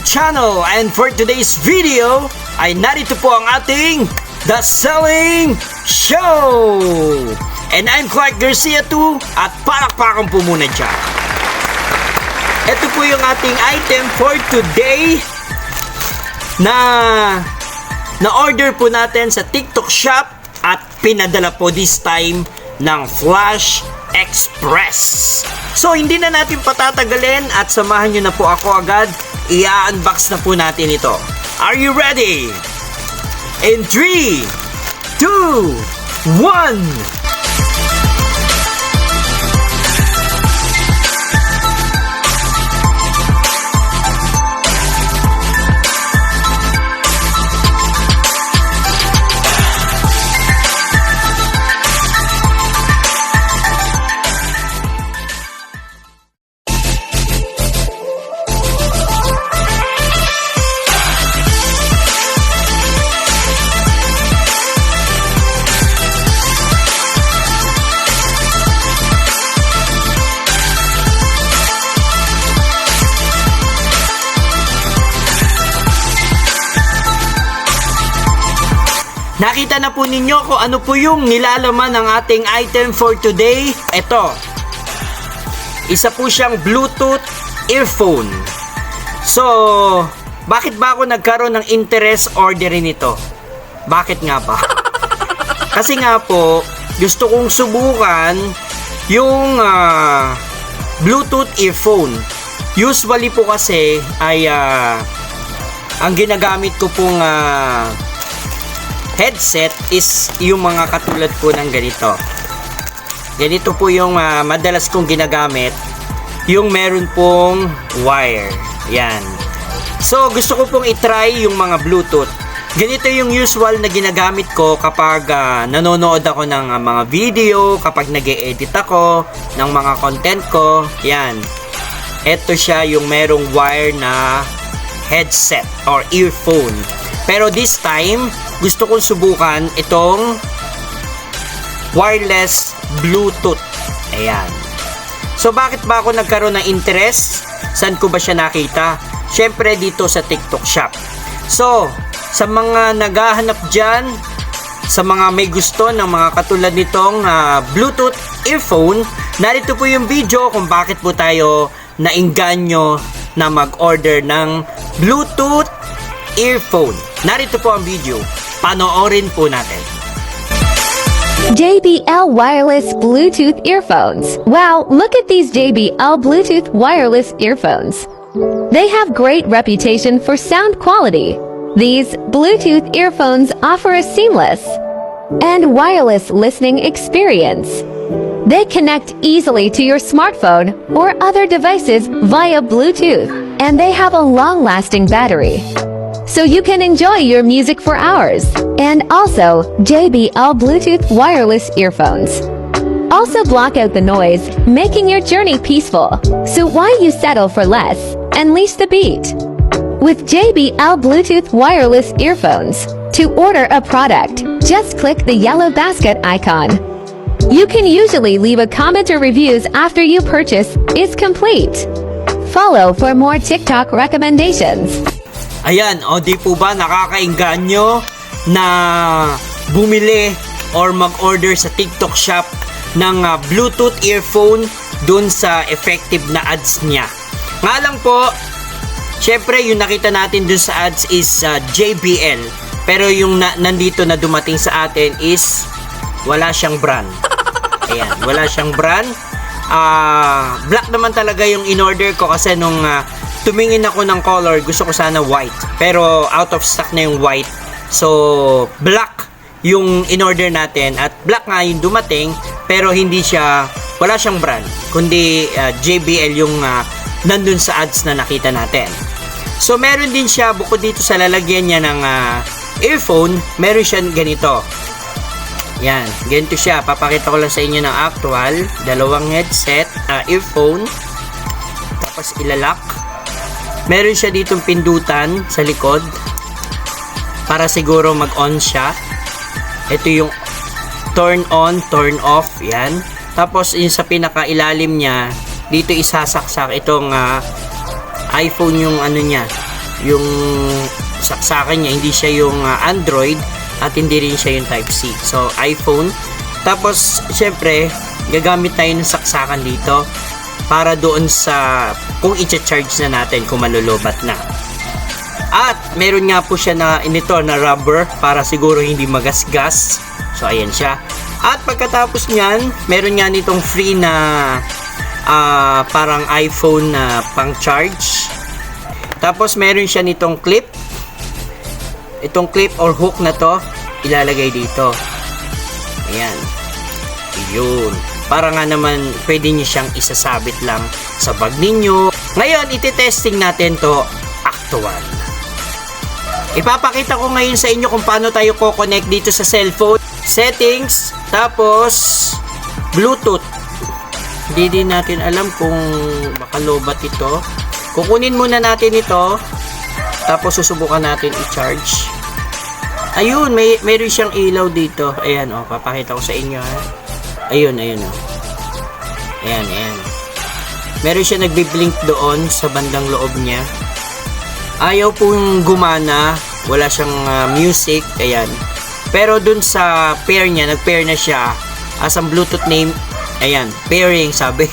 channel, and for today's video ay narito po ang ating The Selling Show. And I'm Clark Garcia too, at palakpakan po muna dyan. Ito po yung ating item for today na order po natin sa TikTok shop at pinadala po this time ng Flash Express. So hindi na natin patatagalin at samahan nyo na po ako agad. I-unbox na po natin ito. Are you ready? In 3, 2, 1. Nakita na po ninyo kung ano po yung nilalaman ng ating item for today. Ito, isa po siyang Bluetooth earphone. So, bakit ba ako nagkaroon ng interest orderin ito? Bakit nga ba? Kasi nga po, gusto kong subukan yung Bluetooth earphone. Usually po kasi ay ang ginagamit ko pong headset is yung mga katulad po ng ganito. Ganito po yung madalas kong ginagamit, yung meron pong wire. Yan. So, gusto ko pong itry yung mga Bluetooth. Ganito yung usual na ginagamit ko kapag nanonood ako ng mga video, kapag nag-e-edit ako ng mga content ko. Yan. Ito siya yung merong wire na headset or earphone. Pero this time, gusto kong subukan itong wireless Bluetooth. Ayan. So, bakit ba ako nagkaroon ng interest? Saan ko ba siya nakita? Syempre, dito sa TikTok shop. So, sa mga naghahanap dyan, sa mga may gusto ng mga katulad nitong Bluetooth earphone, narito po yung video kung bakit po tayo nainganyo na mag-order ng Bluetooth earphone. Narito po ang video. Panoorin po natin. JBL Wireless Bluetooth Earphones. Wow, look at these JBL Bluetooth Wireless Earphones. They have great reputation for sound quality. These Bluetooth earphones offer a seamless and wireless listening experience. They connect easily to your smartphone or other devices via Bluetooth, and they have a long-lasting battery, so you can enjoy your music for hours. And also, JBL Bluetooth wireless earphones also block out the noise, making your journey peaceful. So why you settle for less? Unleash the beat with JBL Bluetooth wireless earphones. To order a product, just click the yellow basket icon. You can usually leave a comment or reviews after you purchase is complete. Follow for more TikTok recommendations. Ayan, o di po ba nakakainganyo na bumili or mag-order sa TikTok shop ng Bluetooth earphone dun sa effective na ads niya. Nga lang po, syempre yung nakita natin dun sa ads is JBL. Pero yung nandito na dumating sa atin is wala siyang brand. Ayan, wala siyang brand. Black naman talaga yung in-order ko kasi nung tumingin ako ng color, gusto ko sana white. Pero out of stock na yung white. So, black yung in-order natin. At black nga yung dumating, pero hindi siya, wala siyang brand. Kundi JBL yung nandun sa ads na nakita natin. So, meron din siya, bukod dito sa lalagyan niya ng earphone, meron siya ganito. Yan, ganito siya. Papakita ko lang sa inyo ng actual. Dalawang headset, earphone. Tapos ilalak. Meron siya ditong pindutan sa likod para siguro mag-on siya. Ito yung turn on, turn off. Yan. Tapos yung sa pinakailalim niya, dito isasaksak itong iPhone yung ano niya, yung saksakan niya, hindi siya yung Android at hindi rin siya yung Type-C. So, iPhone. Tapos, syempre, gagamit tayo ng saksakan dito para doon sa kung i-charge na natin kung malulubat na. At meron nga po siya na rubber para siguro hindi magasgas. So ayan siya. At pagkatapos niyan, meron nga nitong free na parang iPhone na pang charge. Tapos meron siya nitong clip. Itong clip or hook na to, ilalagay dito. Ayan. Yun. Para nga naman pwede niyo siyang isasabit lang sa bag ninyo. Ngayon, iti-testing natin to actual. Ipapakita ko ngayon sa inyo kung paano tayo ko-connect dito sa cellphone. Settings, tapos Bluetooth. Hindi din natin alam kung baka lobat ito. Kukunin muna natin ito, tapos susubukan natin i-charge. Ayun, mayroon siyang ilaw dito. Ayan, oh, papakita ko sa inyo, ha. Ayun, oh. Ayan. Meron siya nagbi-blink doon sa bandang loob niya. Ayaw pong gumana, wala siyang music, ayan. Pero dun sa pair niya, nag-pair na siya as ang Bluetooth name, ayan, pairing sabi.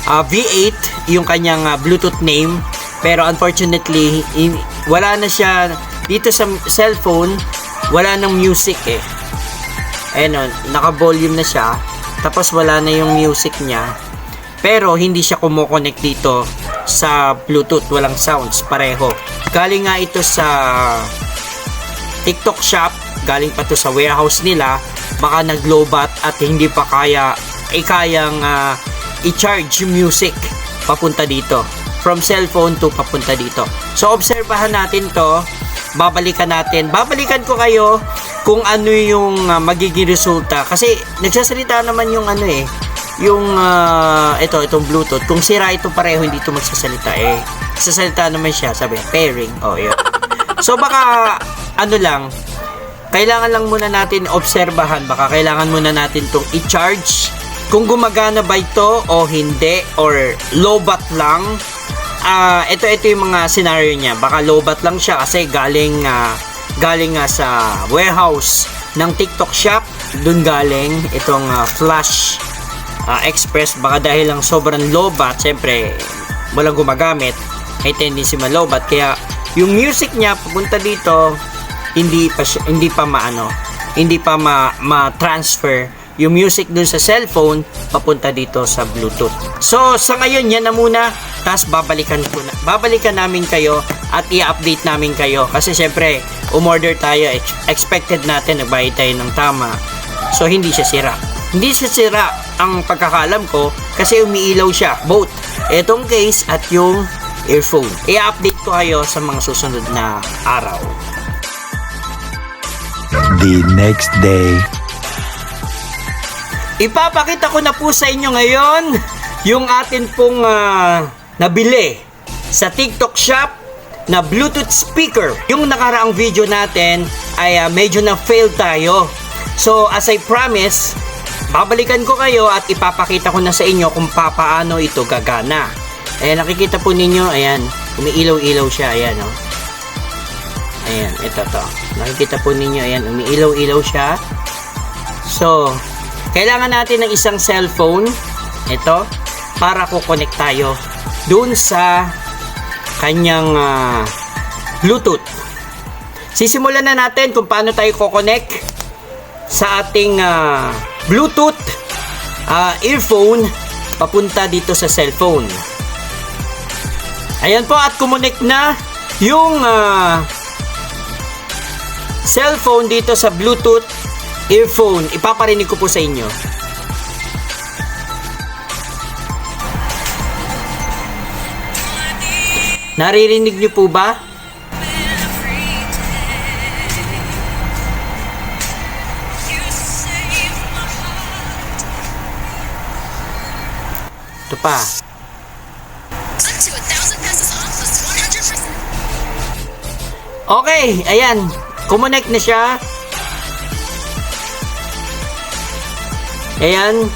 V8 yung kanyang Bluetooth name, pero unfortunately, wala na siya dito sa cellphone, wala nang music eh. Ayan o, naka-volume na siya, tapos wala na yung music niya. Pero hindi siya kumo-connect dito sa Bluetooth, walang sounds, pareho. Galing nga ito sa TikTok shop, galing pa to sa warehouse nila, baka naglobat at hindi pa kayang i-charge yung music papunta dito. From cellphone to papunta dito. So, obserbahan natin to, babalikan ko kayo kung ano yung magiging resulta. Kasi, nagsasalita naman yung itong Bluetooth. Kung sira ito pareho, hindi ito magsasalita eh. Sasalita naman siya, sabi, pairing. Oh, yun. So, baka, kailangan lang muna natin obserbahan. Baka kailangan muna natin itong i-charge. Kung gumagana ba ito o hindi, or low-bat lang. Ito yung mga scenario niya. Baka low-bat lang siya kasi galing nga sa warehouse ng TikTok shop. Dun galing itong flash express. Baka dahil lang sobrang low-bat, syempre walang gumagamit, may tendency ma-low-bat, kaya yung music niya papunta dito hindi pa ma-transfer yung music dun sa cellphone papunta dito sa Bluetooth. So sa ngayon yan na muna, tapos babalikan namin kayo at i-update namin kayo kasi syempre umorder tayo, expected natin nagbayad tayo ng tama, so hindi siya sira ang pagkakalam ko kasi umiilaw siya, both etong case at yung earphone. I-update ko kayo sa mga susunod na araw. The next day. Ipapakita ko na po sa inyo ngayon yung atin pong nabili sa TikTok shop na Bluetooth speaker. Yung nakaraang video natin ay medyo na-fail tayo. So as I promise, babalikan ko kayo at ipapakita ko na sa inyo kung paano ito gagana. Ayan, nakikita po ninyo, ayan, umiilaw-ilaw siya, ayan, oh. Ayan, ito to. Nakikita po ninyo, ayan, umiilaw-ilaw siya. So, kailangan natin ng isang cellphone, ito, para kukonect tayo dun sa kanyang Bluetooth. Sisimulan na natin kung paano tayo kukonect sa ating Bluetooth earphone papunta dito sa cellphone. Ayan po, at kumonek na yung cellphone dito sa Bluetooth earphone. Ipaparinig ko po sa inyo. Naririnig niyo po ba? Ito pa. Okay, ayan. Kumonek na siya. Ayan.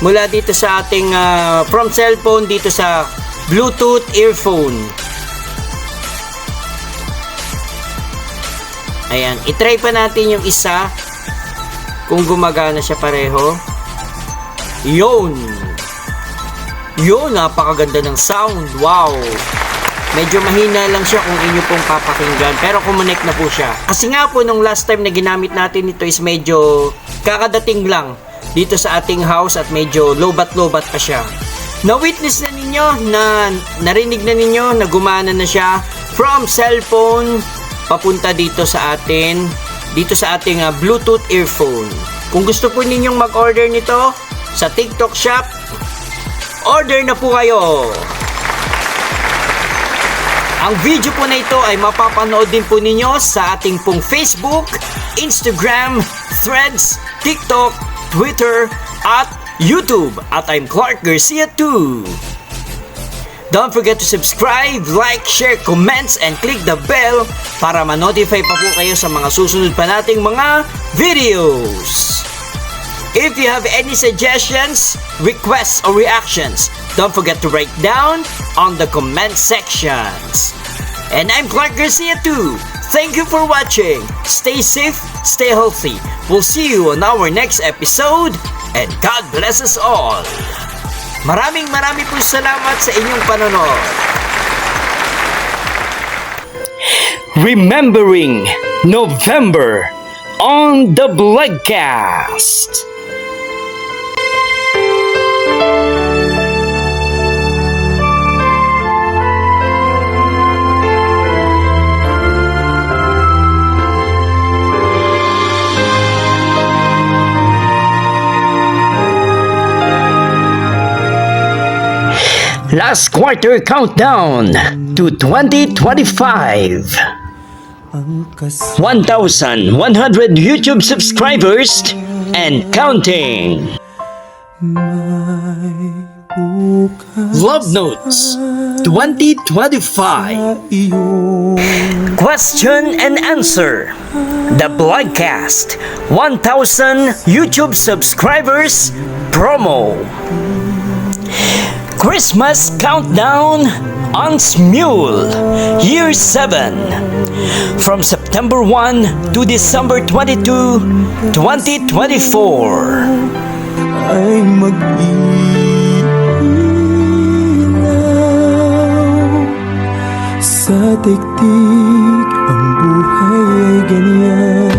Mula dito sa ating from cellphone dito sa Bluetooth earphone. Ayan, itry pa natin yung isa kung gumagana siya pareho. Yun, napakaganda ng sound. Wow, medyo mahina lang siya kung inyo pong papakinggan, pero kumonek na po siya. Kasi nga po nung last time na ginamit natin ito is medyo kakadating lang dito sa ating house at medyo lobat-lobat pa siya. Na-witness na ninyo, narinig na ninyo na gumana na siya from cellphone papunta dito sa ating Bluetooth earphone. Kung gusto po ninyong mag-order nito sa TikTok Shop, order na po kayo. Ang video po na ito ay mapapanood din po ninyo sa ating pong Facebook, Instagram, Threads, TikTok, Twitter, at YouTube. At I'm Clark Garcia too. Don't forget to subscribe, like, share, comments, and click the bell para ma-notify pa po kayo sa mga susunod pa nating mga videos. If you have any suggestions, requests, or reactions, don't forget to write down on the comment sections. And I'm Clark Garcia too. Thank you for watching. Stay safe, stay healthy. We'll see you on our next episode, and God bless us all. Maraming po salamat sa inyong panonood. Remembering November on the Bloodcast. Last quarter countdown to 2025. 1,100 YouTube subscribers and counting. Love Notes 2025. Question and answer. The Bloodcast 1,000 YouTube subscribers promo. Christmas Countdown on Smule, Year 7, from September 1 to December 22, 2024. Ay mag-ilaw sa tiktik, ang buhay ay ganyan.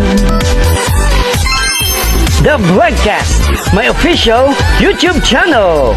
The Bloodcast, my official YouTube channel.